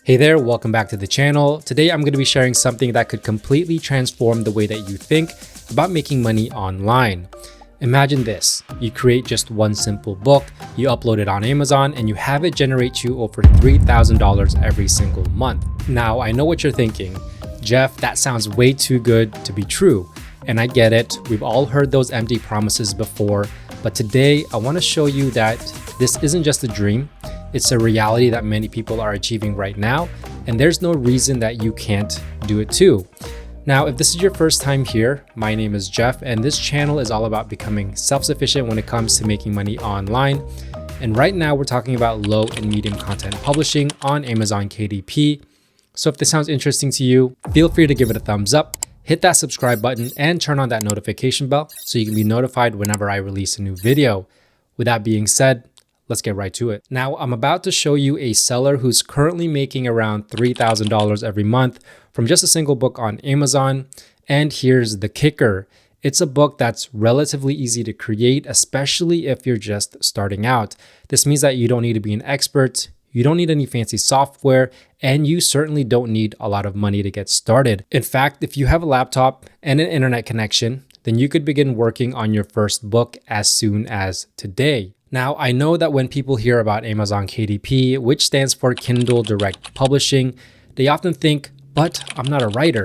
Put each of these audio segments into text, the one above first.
Hey there, welcome back to the channel. Today I'm going to be sharing something that could completely transform the way that you think about making money online. Imagine this, you create just one simple book, you upload it on Amazon, and you have it generate you over $3,000 every single month. Now, I know what you're thinking, Jeff, that sounds way too good to be true. And I get it, we've all heard those empty promises before, but today I want to show you that this isn't just a dream. It's a reality that many people are achieving right now, and there's no reason that you can't do it too. Now, if this is your first time here, my name is Jeff, and this channel is all about becoming self-sufficient when it comes to making money online. And right now we're talking about low and medium content publishing on Amazon KDP. So if this sounds interesting to you, feel free to give it a thumbs up, hit that subscribe button, and turn on that notification bell so you can be notified whenever I release a new video. With that being said, let's get right to it. Now, I'm about to show you a seller who's currently making around $3,000 every month from just a single book on Amazon. And here's the kicker. It's a book that's relatively easy to create, especially if you're just starting out. This means that you don't need to be an expert, you don't need any fancy software, and you certainly don't need a lot of money to get started. In fact, if you have a laptop and an internet connection, then you could begin working on your first book as soon as today. Now, I know that when people hear about Amazon KDP, which stands for Kindle Direct Publishing, they often think, but I'm not a writer.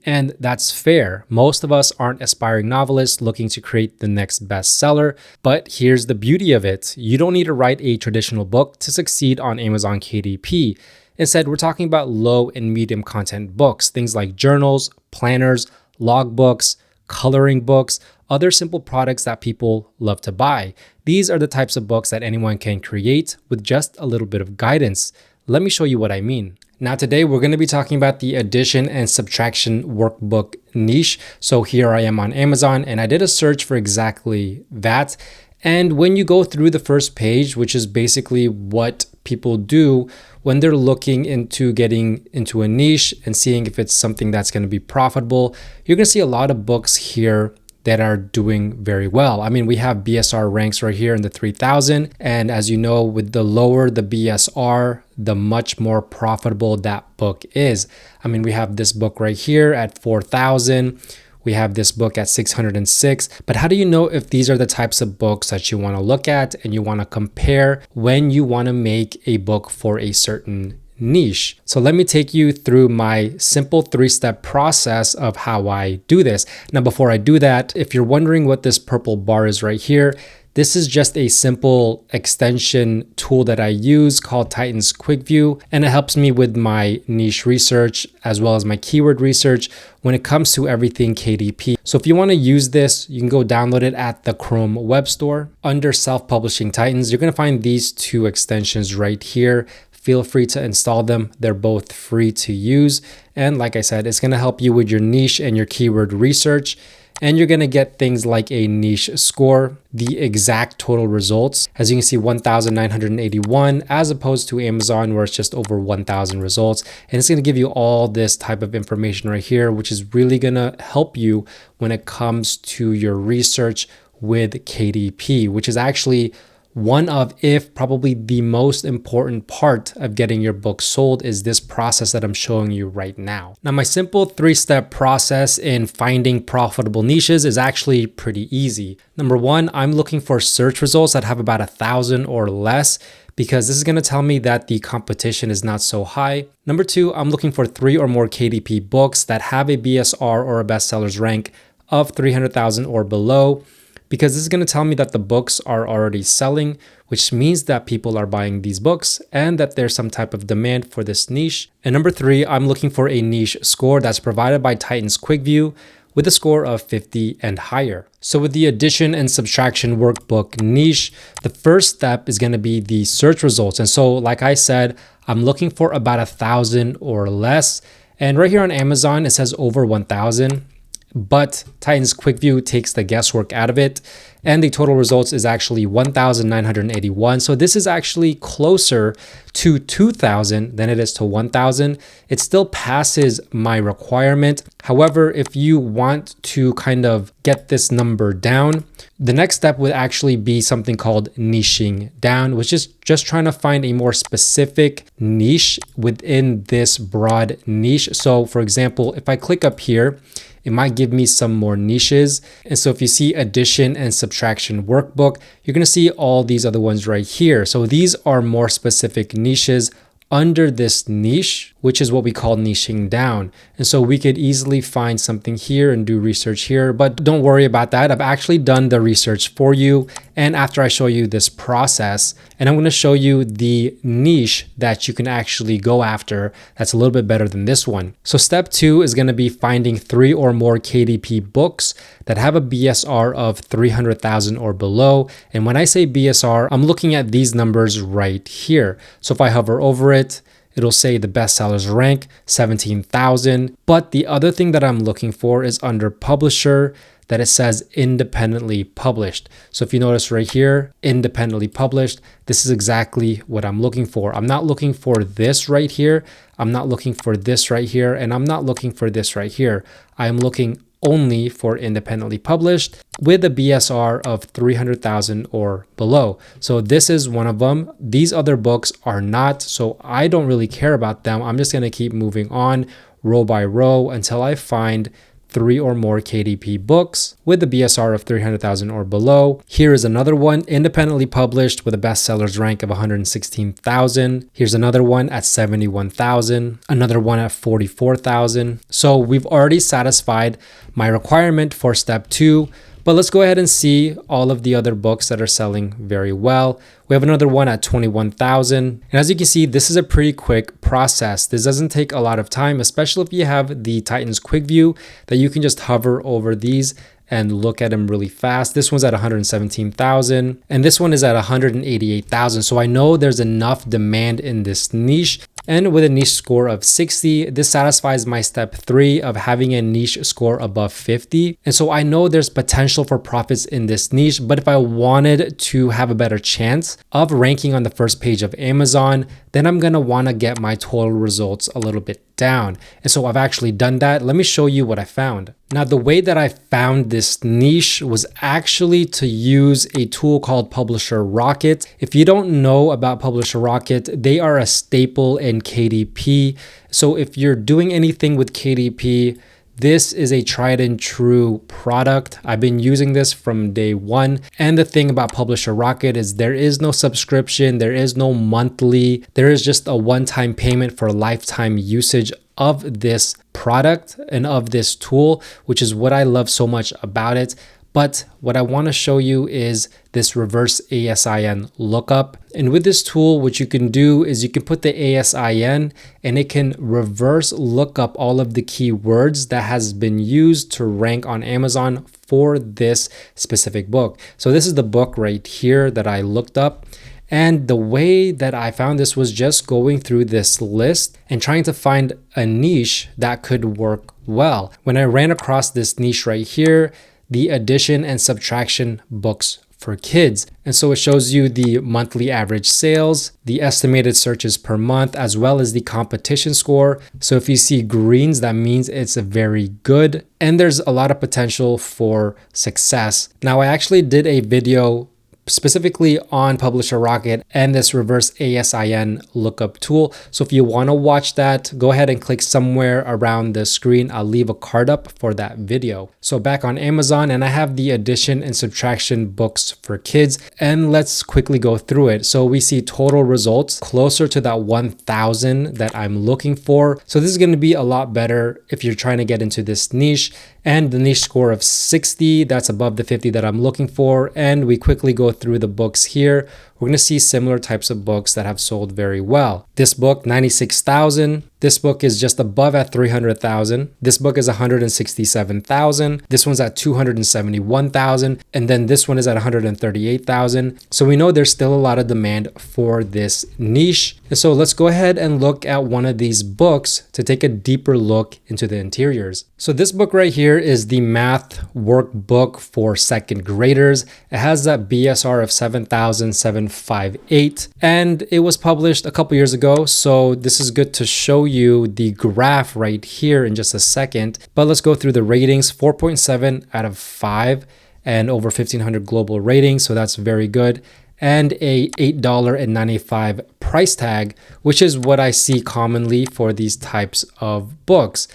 And that's fair. Most of us aren't aspiring novelists looking to create the next bestseller. But here's the beauty of it. You don't need to write a traditional book to succeed on Amazon KDP. Instead, we're talking about low and medium content books, things like journals, planners, logbooks, coloring books, other simple products that people love to buy. These are the types of books that anyone can create with just a little bit of guidance. Let me show you what I mean. Now today we're going to be talking about the addition and subtraction workbook niche. So here I am on Amazon and I did a search for exactly that. And when you go through the first page, which is basically what people do when they're looking into getting into a niche and seeing if it's something that's going to be profitable, you're going to see a lot of books here that are doing very well. I mean, we have BSR ranks right here in the 3,000. And as you know, with the lower the BSR, the much more profitable that book is. I mean, we have this book right here at 4,000. We have this book at 606. But how do you know if these are the types of books that you want to look at and you want to compare when you want to make a book for a certain niche? So let me take you through my simple 3-step process of how I do this. Now, before I do that, if you're wondering what this purple bar is right here, this is just a simple extension tool that I use called Titan's Quick View, and it helps me with my niche research as well as my keyword research when it comes to everything KDP. So if you want to use this, you can go download it at the Chrome Web Store. Under Self-Publishing Titans, you're going to find these two extensions right here. Feel free to install them. They're both free to use. And like I said, it's going to help you with your niche and your keyword research. And you're going to get things like a niche score, the exact total results. As you can see, 1,981 as opposed to Amazon where it's just over 1,000 results. And it's going to give you all this type of information right here, which is really going to help you when it comes to your research with KDP, which is actually one of, if probably the most important part of getting your book sold is this process that I'm showing you right now. Now, my simple 3-step process in finding profitable niches is actually pretty easy. Number one, I'm looking for search results that have about 1,000 or less, because this is going to tell me that the competition is not so high. Number two, I'm looking for 3 or more KDP books that have a BSR or a bestsellers rank of 300,000 or below, because this is going to tell me that the books are already selling, which means that people are buying these books and that there's some type of demand for this niche. And number 3, I'm looking for a niche score that's provided by Titan's Quick View with a score of 50 and higher. So with the addition and subtraction workbook niche, the first step is going to be the search results. And so like I said, I'm looking for about 1,000 or less. And right here on Amazon, it says over 1,000. but Titans Quick View takes the guesswork out of it. And the total results is actually 1,981. So this is actually closer to 2,000 than it is to 1,000. It still passes my requirement. However, if you want to kind of get this number down, the next step would actually be something called niching down, which is just trying to find a more specific niche within this broad niche. So for example, if I click up here, it might give me some more niches. And so if you see addition and subtraction workbook, you're going to see all these other ones right here. So these are more specific niches under this niche, which is what we call niching down. And so we could easily find something here and do research here, but don't worry about that. I've actually done the research for you. And after I show you this process, and I'm going to show you the niche that you can actually go after that's a little bit better than this one. So step 2 is going to be finding 3 or more KDP books that have a BSR of 300,000 or below. And when I say BSR, I'm looking at these numbers right here. So if I hover over it, it'll say the bestsellers rank 17,000. But the other thing that I'm looking for is under publisher, that it says independently published. So if you notice right here, independently published, this is exactly what I'm looking for. I'm not looking for this right here. I'm not looking for this right here. And I'm not looking for this right here. I'm looking only for independently published with a BSR of 300,000 or below. So this is one of them. These other books are not, so I don't really care about them. I'm just going to keep moving on row by row until I find 3 or more KDP books with a BSR of 300,000 or below. Here is another one, independently published with a bestsellers rank of 116,000. Here's another one at 71,000, another one at 44,000. So we've already satisfied my requirement for step 2. But let's go ahead and see all of the other books that are selling very well. We have another one at 21,000. And as you can see, this is a pretty quick process. This doesn't take a lot of time, especially if you have the Titans Quick View, that you can just hover over these and look at them really fast. This one's at 117,000 and this one is at 188,000. So I know there's enough demand in this niche. And with a niche score of 60, this satisfies my step 3 of having a niche score above 50. And so I know there's potential for profits in this niche, but if I wanted to have a better chance of ranking on the first page of Amazon, then I'm gonna wanna get my total results a little bit down. And so I've actually done that. Let me show you what I found. Now, the way that I found this niche was actually to use a tool called Publisher Rocket. If you don't know about Publisher Rocket, they are a staple in KDP. So if you're doing anything with KDP, this is a tried and true product. I've been using this from day one. And the thing about Publisher Rocket is there is no subscription, there is no monthly, there is just a one-time payment for lifetime usage of this product and of this tool, which is what I love so much about it. But what I want to show you is this reverse ASIN lookup. And with this tool, what you can do is you can put the ASIN and it can reverse look up all of the keywords that has been used to rank on Amazon for this specific book. So this is the book right here that I looked up. And the way that I found this was just going through this list and trying to find a niche that could work well. When I ran across this niche right here, the addition and subtraction books for kids. And so it shows you the monthly average sales, the estimated searches per month, as well as the competition score. So if you see greens, that means it's a very good, and there's a lot of potential for success. Now, I actually did a video specifically on Publisher Rocket and this reverse ASIN lookup tool. So if you want to watch that, go ahead and click somewhere around the screen. I'll leave a card up for that video. So back on Amazon, and I have the addition and subtraction books for kids, and let's quickly go through it. So we see total results closer to that 1,000 that I'm looking for. So this is going to be a lot better if you're trying to get into this niche. And the niche score of 60, that's above the 50 that I'm looking for. And we quickly go through the books here. we're going to see similar types of books that have sold very well. This book, 96,000. This book is just above at 300,000. This book is 167,000. This one's at 271,000. And then this one is at 138,000. So we know there's still a lot of demand for this niche. And so let's go ahead and look at one of these books to take a deeper look into the interiors. So this book right here is the math workbook for second graders. It has that BSR of 7,758, and it was published a couple years ago. So this is good to show you the graph right here in just a second. But let's go through the ratings. 4.7 out of 5 and over 1,500 global ratings. So that's very good. And a $8.95 price tag, which is what I see commonly for these types of books.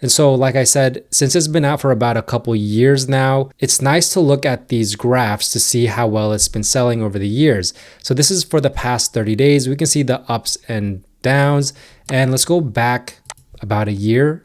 And so, like I said, since it's been out for about a couple years now, it's nice to look at these graphs to see how well it's been selling over the years. So this is for the past 30 days. We can see the ups and downs. And let's go back about a year.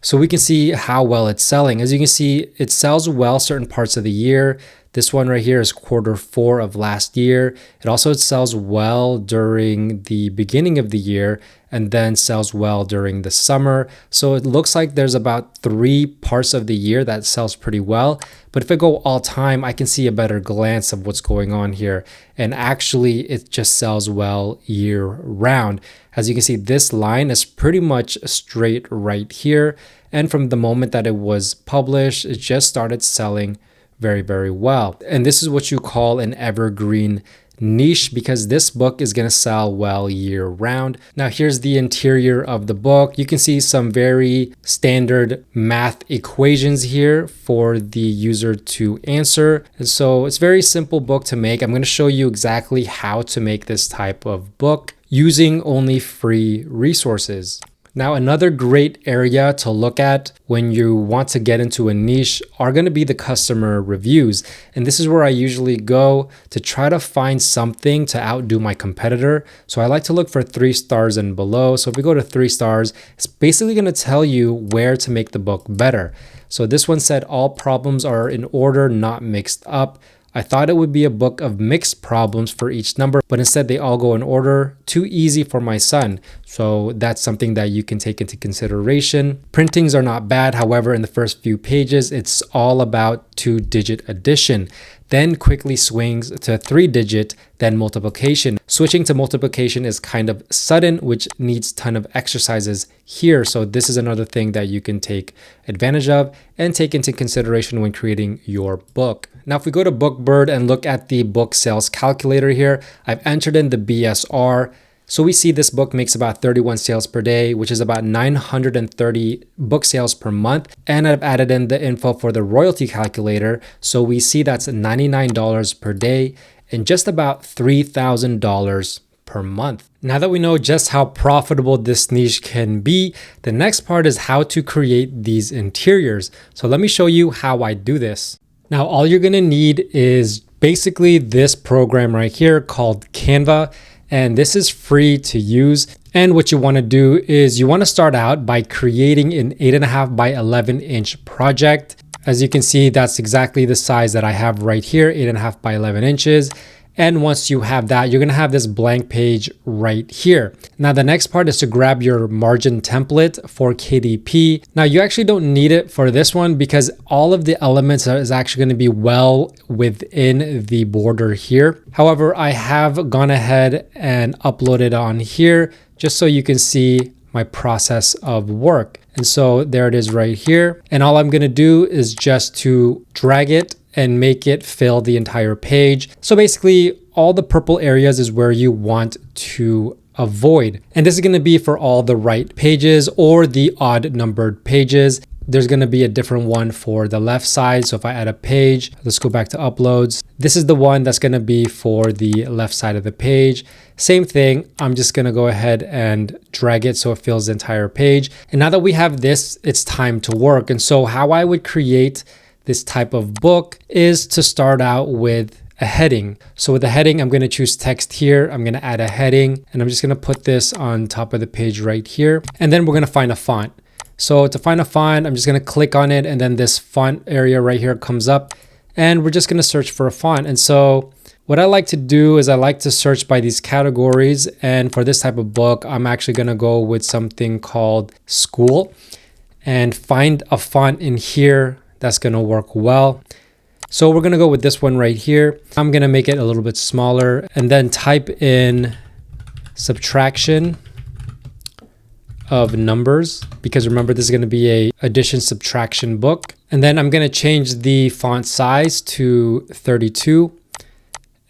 So we can see how well it's selling. As you can see, it sells well certain parts of the year. This one right here is Q4 of last year. It also sells well during the beginning of the year and then sells well during the summer. So it looks like there's about 3 parts of the year that sells pretty well. But if I go all time, I can see a better glance of what's going on here. And actually, it just sells well year round. As you can see, this line is pretty much straight right here. And from the moment that it was published, it just started selling very, very well. And this is what you call an evergreen niche, because this book is going to sell well year round. Now here's the interior of the book. You can see some very standard math equations here for the user to answer. And so it's a very simple book to make. I'm going to show you exactly how to make this type of book using only free resources. Now, another great area to look at when you want to get into a niche are going to be the customer reviews. And this is where I usually go to try to find something to outdo my competitor. So I like to look for 3 stars and below. So if we go to 3 stars, it's basically going to tell you where to make the book better. So this one said all problems are in order, not mixed up. I thought it would be a book of mixed problems for each number, but instead they all go in order. Too easy for my son. So that's something that you can take into consideration. Printings are not bad. However, in the first few pages, it's all about 2-digit addition. Then quickly swings to 3-digit, then multiplication. Switching to multiplication is kind of sudden, which needs a ton of exercises here. So this is another thing that you can take advantage of and take into consideration when creating your book. Now, if we go to Bookbird and look at the book sales calculator here, I've entered in the BSR. So we see this book makes about 31 sales per day, which is about 930 book sales per month. And I've added in the info for the royalty calculator. So we see that's $99 per day and just about $3,000 per month. Now that we know just how profitable this niche can be, the next part is how to create these interiors. So let me show you how I do this. Now, all you're going to need is basically this program right here called Canva. And this is free to use. And what you want to do is you want to start out by creating an 8.5 by 11 inch project. As you can see, that's exactly the size that I have right here, 8.5 by 11 inches. And once you have that, you're going to have this blank page right here. Now, the next part is to grab your margin template for KDP. Now, you actually don't need it for this one because all of the elements is actually going to be well within the border here. However, I have gone ahead and uploaded on here just so you can see my process of work. And so there it is right here. And all I'm going to do is just to drag it and make it fill the entire page. So basically all the purple areas is where you want to avoid. And this is going to be for all the right pages or the odd numbered pages. There's going to be a different one for the left side. So if I add a page, let's go back to uploads. This is the one that's going to be for the left side of the page. Same thing. I'm just going to go ahead and drag it so it fills the entire page. And now that we have this, it's time to work. And so how I would create this type of book is to start out with a heading. So with the heading, I'm going to choose text here. I'm going to add a heading and I'm just going to put this on top of the page right here. And then we're going to find a font. So to find a font, I'm just going to click on it and then this font area right here comes up and we're just going to search for a font. And so What I like to do is I like to search by these categories. And for this type of book, I'm actually going to go with something called school and find a font in here that's going to work well. So we're going to go with this one right here. I'm going to make it a little bit smaller and then type in subtraction of numbers, because remember, this is going to be a addition subtraction book. And then I'm going to change the font size to 32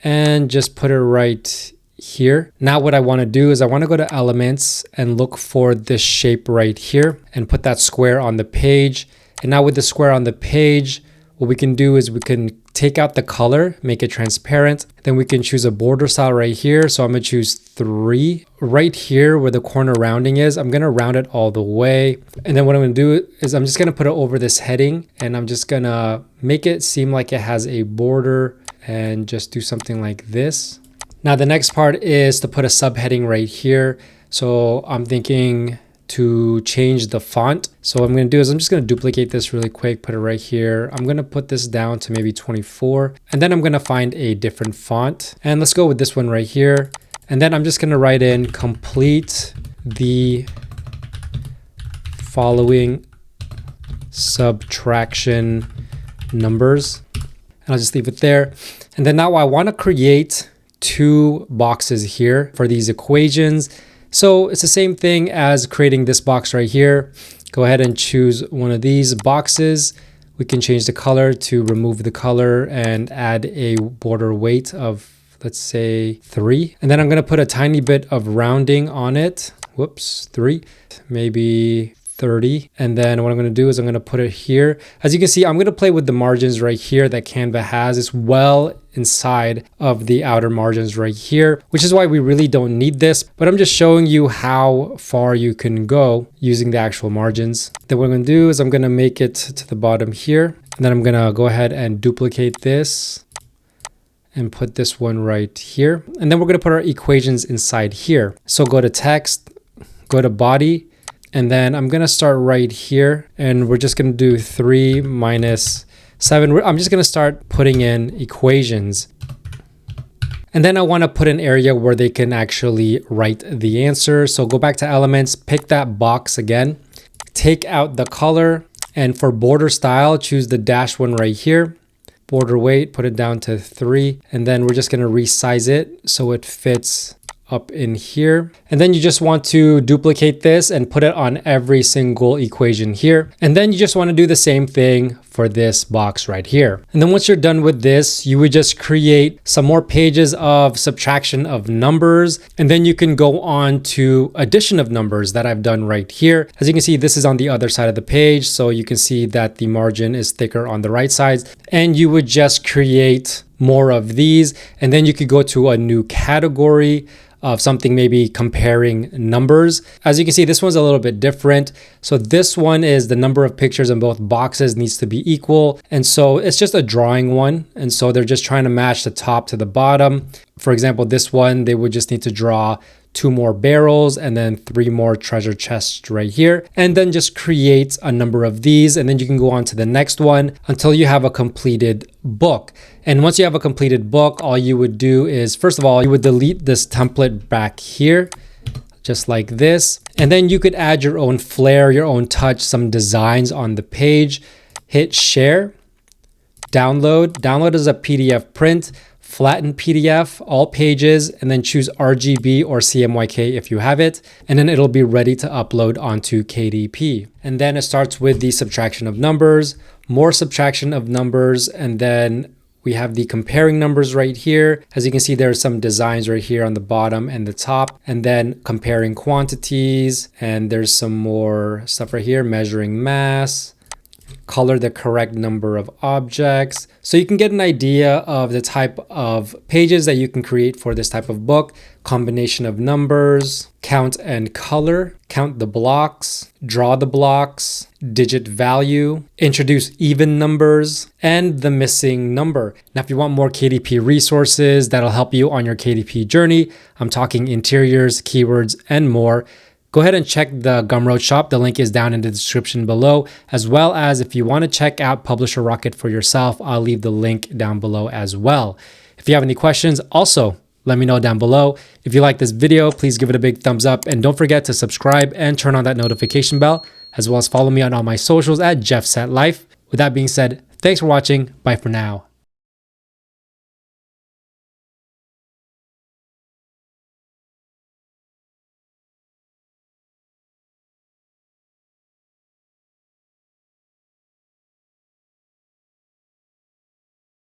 and just put it right here. Now what I want to do is I want to go to elements and look for this shape right here and put that square on the page. And now with the square on the page, what we can do is we can take out the color, make it transparent. Then we can choose a border style right here. So I'm going to choose 3. Right here where the corner rounding is, I'm going to round it all the way. And then what I'm going to do is I'm just going to put it over this heading, and I'm just going to make it seem like it has a border and just do something like this. Now the next part is to put a subheading right here. So I'm thinking to change the font. So what I'm going to do is I'm just going to duplicate this really quick, put it right here. I'm going to put this down to maybe 24, and then I'm going to find a different font. And let's go with this one right here. And then I'm just going to write in complete the following subtraction numbers. And I'll just leave it there. And then now I want to create 2 boxes here for these equations. So it's the same thing as creating this box right here. Go ahead and choose one of these boxes. We can change the color to remove the color and add a border weight of, let's say, 3. And then I'm going to put a tiny bit of rounding on it. Whoops, 3, maybe 30. And then what I'm going to do is I'm going to put it here. As you can see, I'm going to play with the margins right here that Canva has. It's well inside of the outer margins right here, which is why we really don't need this. But I'm just showing you how far you can go using the actual margins. Then what I'm going to do is I'm going to make it to the bottom here. And then I'm going to go ahead and duplicate this and put this one right here. And then we're going to put our equations inside here. So go to text, go to body, and then I'm going to start right here, and we're just going to do 3 minus 7. I'm just going to start putting in equations. And then I want to put an area where they can actually write the answer. So go back to elements, pick that box again, take out the color, and for border style, choose the dash one right here. Border weight, put it down to 3. And then we're just going to resize it so it fits up in here. And then you just want to duplicate this and put it on every single equation here. And then you just want to do the same thing for this box right here. And then once you're done with this, you would just create some more pages of subtraction of numbers. And then you can go on to addition of numbers that I've done right here. As you can see, this is on the other side of the page. So you can see that the margin is thicker on the right side. And you would just create more of these. And then you could go to a new category of something, maybe comparing numbers. As you can see, this one's a little bit different. So this one is the number of pictures in both boxes needs to be equal. And so it's just a drawing one. And so they're just trying to match the top to the bottom. For example, this one, they would just need to draw 2 more barrels and then 3 more treasure chests right here, and then just create a number of these. And then you can go on to the next one until you have a completed book. And once you have a completed book, all you would do is, first of all, you would delete this template back here, just like this. And then you could add your own flair, your own touch, some designs on the page. Hit share, download. Download as a PDF print. Flatten PDF, all pages, and then choose RGB or CMYK if you have it. And then it'll be ready to upload onto KDP. And then it starts with the subtraction of numbers, more subtraction of numbers, and then we have the comparing numbers right here. As you can see, there's some designs right here on the bottom and the top, and then comparing quantities. And there's some more stuff right here, measuring mass, color the correct number of objects. So you can get an idea of the type of pages that you can create for this type of book. Combination of numbers, count and color, count the blocks, draw the blocks, digit value, introduce even numbers, and the missing number. Now, if you want more KDP resources that'll help you on your KDP journey, I'm talking interiors, keywords, and more, go ahead and check the Gumroad shop. The link is down in the description below, as well as if you want to check out Publisher Rocket for yourself, I'll leave the link down below as well. If If you have any questions, also let me know down below. If you like this video, please give it a big thumbs up and don't forget to subscribe and turn on that notification bell, as well as follow me on all my socials at JeffSetLife. With that being said, thanks for watching. Bye for now.